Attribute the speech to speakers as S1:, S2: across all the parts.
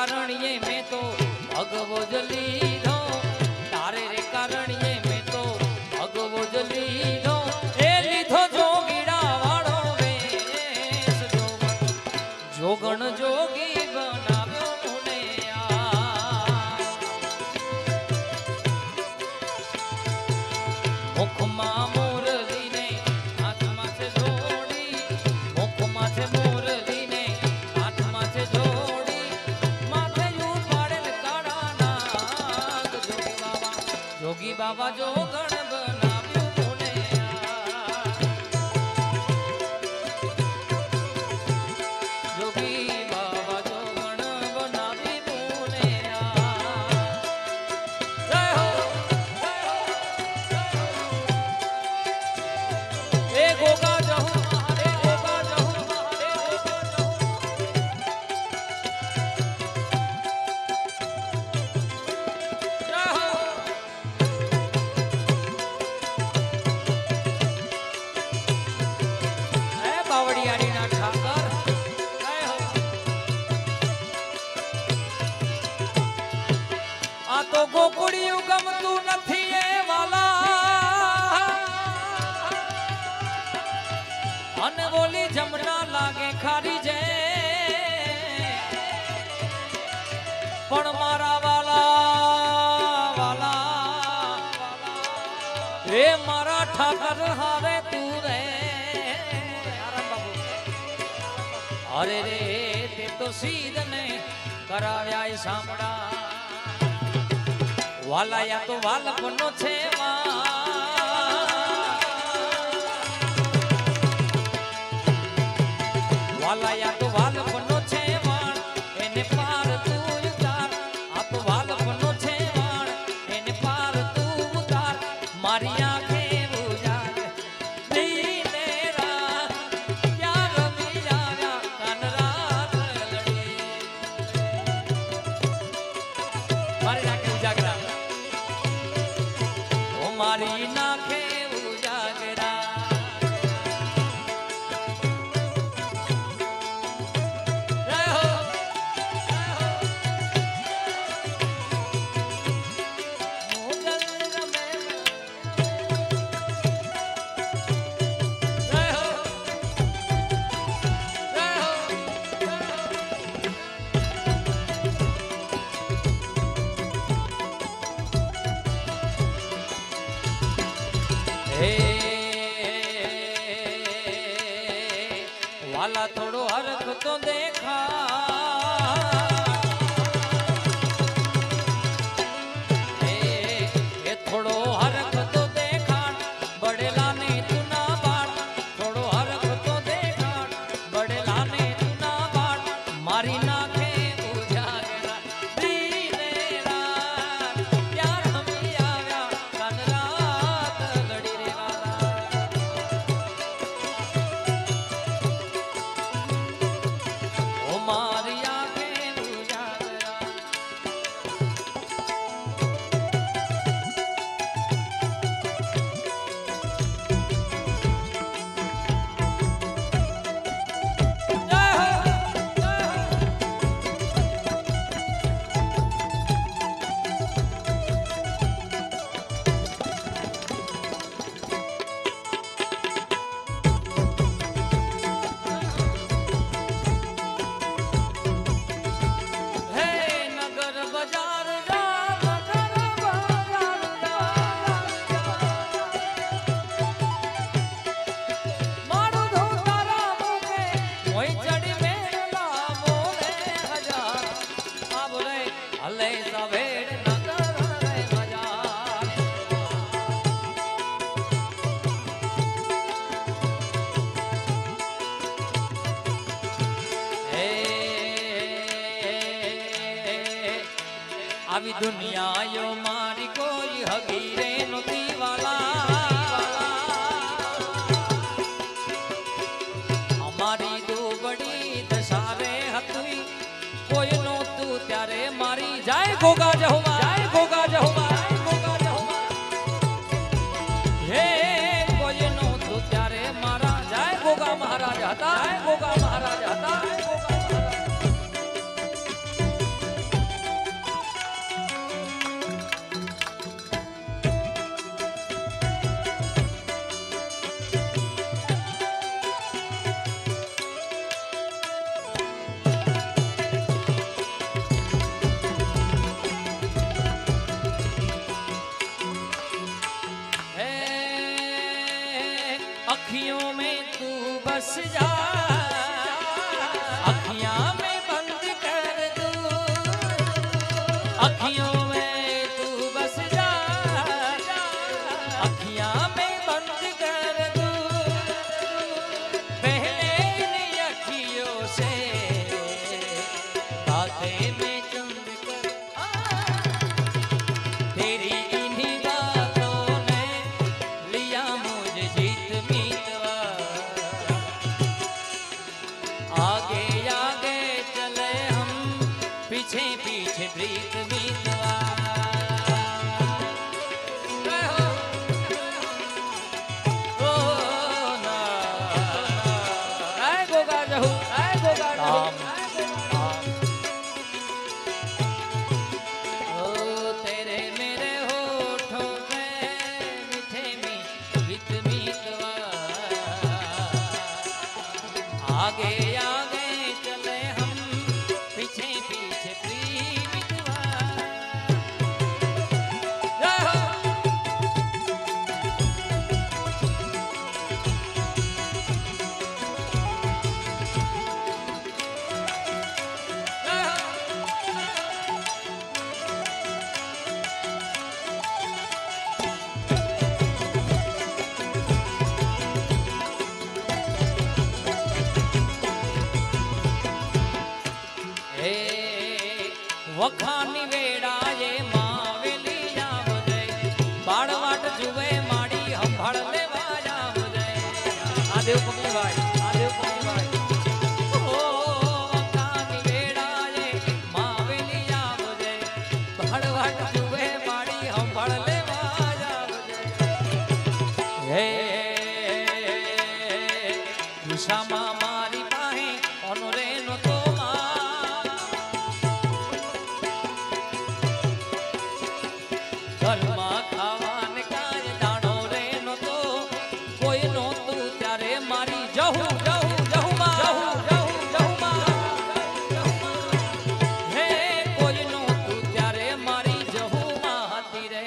S1: કારણીએ મેં તો ભગવો જ લીધો, તારે રે કારણીએ મેં તો ભગવો જ લીધો, એ લીધો જોગીડા વાળો વેશ, જોગણ જોગી બનાવ્યો મને મુખમાં મોરલીને હાથમાં છે જોડી, મુખમાં છે મોરલીને હાથમાં છે જોડી, માથે યુ પાડેલ કાળા નાગ, જોગી બાબા જોગણ બનાવ્યું મને જોગી બાબા જોગણ બનાવી મને જય હો એ ગોગા જહુ એ ગોગા જહુ એ ગોગા જહુ જય હો એ બાવળિયારીના ઠાકર જય હો આ તો ગોકુળિયું ગમતું નથી એ વાલા, અને બોલી જમના લાગે ખારી છે, પણ મારા વાલા વાલા એ મારા ઠાકર હારે તું રે, અરે રે તે તો સીધ ને કરાવ્યા સાંભળા, વાલાયા તો વાલપનો છે વાલાયા તો વાલપનો છે વાણ, એને પાર તું ઉતાર, આ તો વાલપનો છે વાણ, એને પાર તું ઉતાર, મારી આંખે ઉજાડ દીને રાત, ત્યાં રમી આવ્યા કાન રાત લડી, મારી આંખે ઉજાગરા, ઓ મારી નાખે ઉજાગરા, જય હો મોગલ રમે, જય હો જય હો હે વાલા થોડો હરખ તો દેખા, એ થોડો હરખ તો દેખાડ, બડેલાને તું ના બાળ, થોડો હરખ તો દેખાડ, બડેલાને તું ના બાળ, મારી નાખે ઉજાગરા દીને રાત, ત્યાં રમી આવ્યા કાન રાત લડી રે વાલા, ઓ મારી આંખે ઉજાગરા, જય હો જય હો હે નગર બજાર જા, નગર બજાર જા, મારું ધૂ તારા મુકે કોઈ ચડી મેળલા બોલે હજાર, આ બોલે હલે સવેડ નગર રે બજાર, હે આવી દુનિયાયો મારી કોઈ હગી રે નોતી વાલા, અમારી દુબળી દશારે હતી કોઈ નહોતું ત્યારે મારી, જાય ગોગા જહુમા, જાય ગોગા જહુમા, જાય ગોગા જહુમા, હે કોઈ નહોતું ત્યારે મારા, જાય ગોગા મહારાજ હતા, જાય ગોગા મહારાજ હતા, જાય ગોગા મહારાજ आगे आगे चले हम पीछे पीछे प्रीत मीतवा आगे आगे चले हम पीछे पीछे प्रीतवा વખાની વેળાએ માવેલી આવજે બાળવાટ જુએ માડી હંભાળ લેવા આવજે આ દેવ પકડીભાઈ આ દેવ પકડીભાઈ ઓ વખાની વેળાએ માવેલી આવજે બાળવાટ જુએ માડી હંભાળ લેવા આવજે હે દિશામાં મારી પાસે ઓનરે નો તો ઘરમાં ખાવાને કાંઈ દાણો રે નતો કોઈ નહોતું ત્યારે મારી જહું જહું જહું હે કોઈ નહોતું ત્યારે મારી જહું માં હતી રે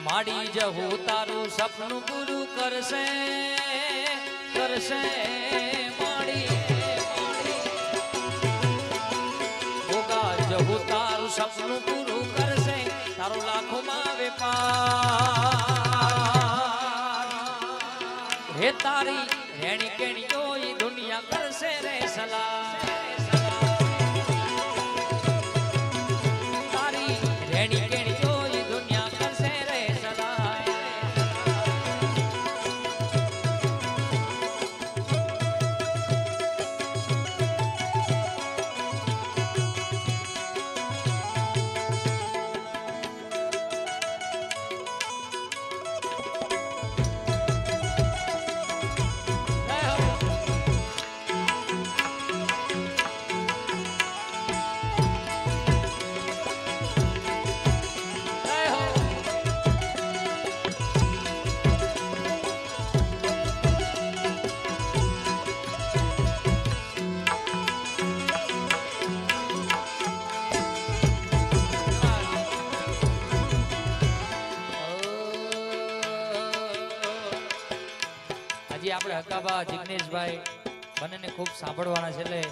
S1: માડી જહું તારું સપનું પૂરું કરશે કરશે માડી ગોગા જહું તારું સપનું પૂરું કરશે તારો લાખોમાં વેપાર હે તારી રેણી કેણી જોઈ દુનિયા કરશે રે સલાહ તારી રેણી કેણી જોઈ દુનિયા કરશે રે સલાહ આપણે હકાબા જિગ્નેશભાઈ બંનેને ખૂબ સાંભળવાના છે એટલે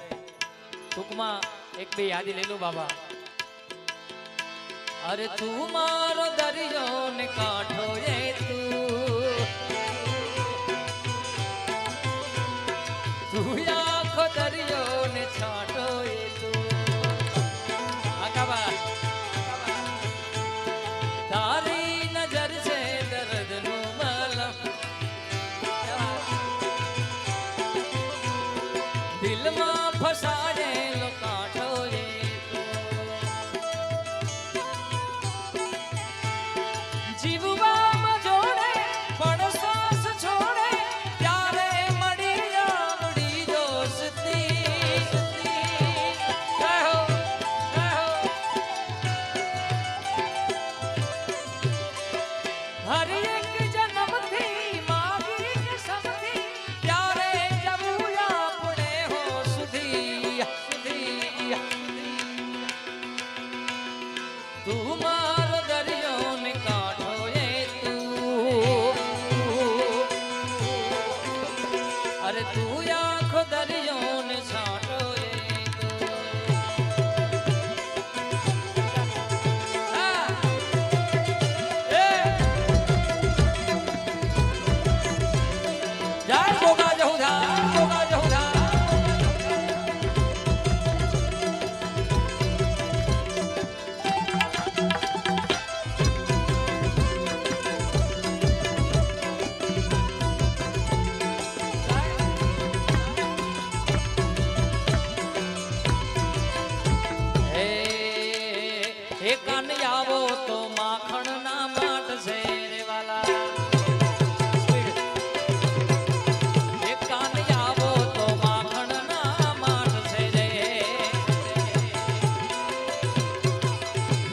S1: ટૂંકમાં એક બે યાદી લઈ લો બાબા અરે તું મારો દરિયો ને કાંઠો એ તું આખો દરિયો ને છાંટો એ તું હકાબા તારી નજર છે દર્દ નું મલમ દિલમાં ફસાયેલો કાંઠો એ જીવવામાં જોડે પણ શ્વાસ છોડે ત્યારે મળી આવડી દોસ્તી કહો હર એક જન્મથી માગી સમથી ત્યારે જવું આપણે હો સુધી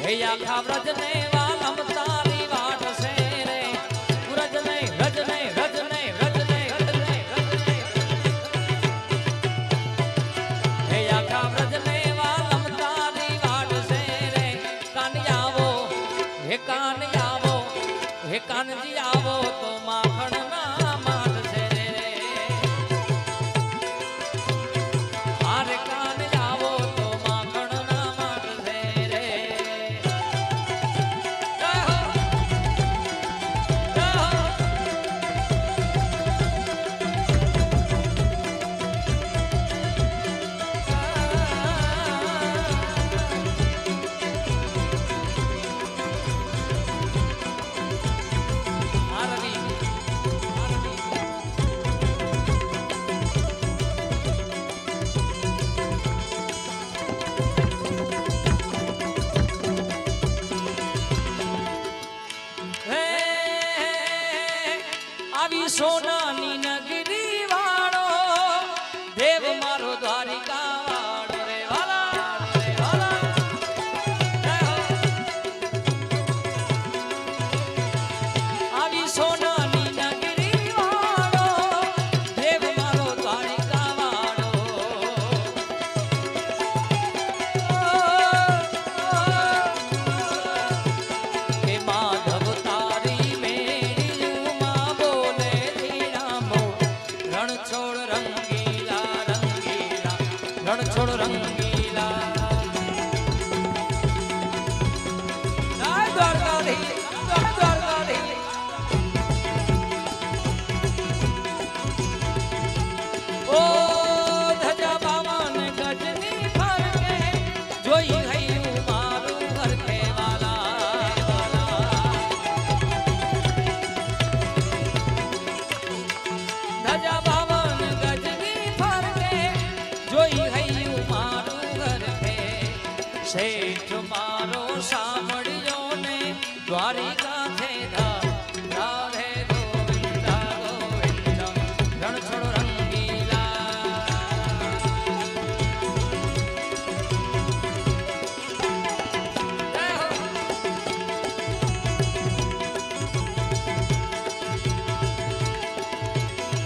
S1: હે આખા વ્રજને વાલમ તારી વાટ છે રે વ્રજને વ્રજને વ્રજને વ્રજને વ્રજને વ્રજને હે આખા વ્રજને વાલમ તારી વાટ છે રે કાનિયાવો હે કાનિયાવો હે કાનજી આવો તો માખણ ના માટ છે રે આરે કાન આવો તો માખણ ના માટ છે રે જય હો જય હો આરવી હે આવી સોનાની નગરી વાળો દેવ મારો દ્વારિકા વાળો રે વાલા રે વાલા જય હો આવી સોનાની નગરી વાળો દેવ મારો દ્વારિકા વાળો કે માધવ તારી મેળીયુંમાં બોલે ધીરામો રણછોડ રંગીલા રંગીલા રણછોડ રંગીલા જય દ્વારકાધીશ જય દ્વારકાધીશ ઓ ધજા બાવન ગજની ફરકે જોઈ ગયું મારું ઘર ખેવાલા ધજા બાવન ગજની ફરકે જોઈ ગયું મારું ઘર ખે શેઠ મારો સાંભળ્યો ને દ્વારિકા છે રાધે ગોવિંદા ગોવિંદા રણછોડ રંગીલા જય હો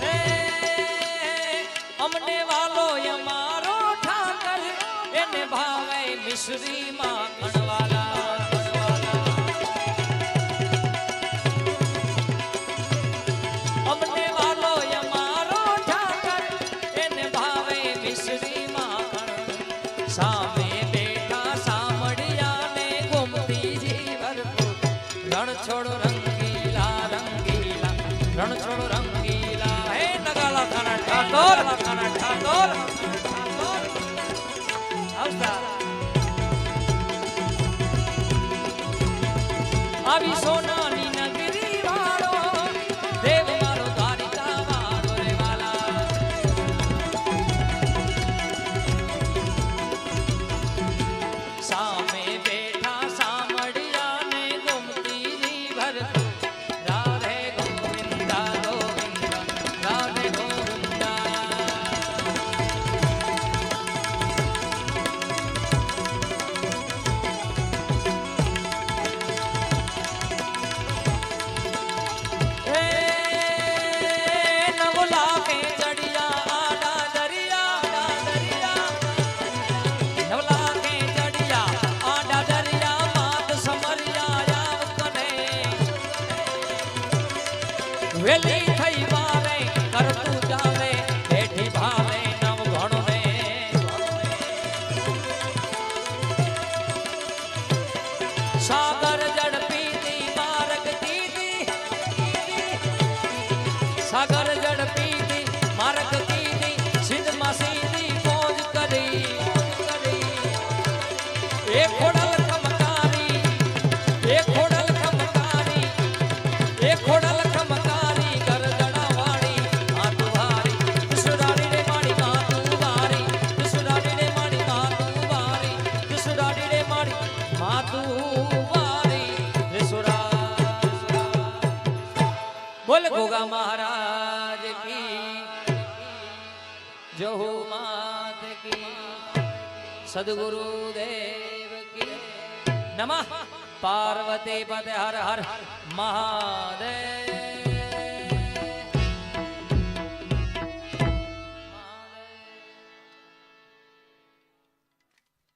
S1: હે અમને વાલો અમારો ઠાકર એને ભાવે મિશ્રી માખણ વાલા અમને વાલો અમારો ઠાકર એને ભાવે મિશ્રી માખણ સામે બેઠા સામડિયા ને ગોમતી જીવર રણછોડ રંગીલા રંગીલા રણછોડ રંગીલા હે નગાલા ખાના ઠાકોર ખાના ઠાકોર આવતા આવી સોનાની નગરી વાળો દેવ મારો દ્વારિકા વાળો રે વાલા સામે બેઠા સામડિયા ને ગોમતી જીવર રાધે ગોવિંદા ગોવિંદા રાધે ગોવિંદા હે નવલા કે ચડિયા આડા દરિયા નવલા કે ચડિયા આડા દરિયા માત સમરિયા આવ કને વેલી થઈ વારે કરતું જાવે બેઠી ભાવે નવ ગણો ને સાગર ઝડપી તી માર્ગ દીદી સાગર ઝડપી તી માર્ગ દીદી સિદ્ધમાં સીધી પહોંચ કરી એક ખોડલ ખમકારી એક ખોડલ ખમકારી એક ખોડલ ખમકારી ગરદડા વાળી માતુ વારી સુરાડી રે માડી માતુ વારી સુરાડી રે માડી માતુ વારી સુરાડી રે માડી માતુ વારી રે સુરા બોલ ગોગા મહારાજ કી जो मात की सदगुरु देव की નમઃ પાર્વતી પતે હર હર મહાદેવ।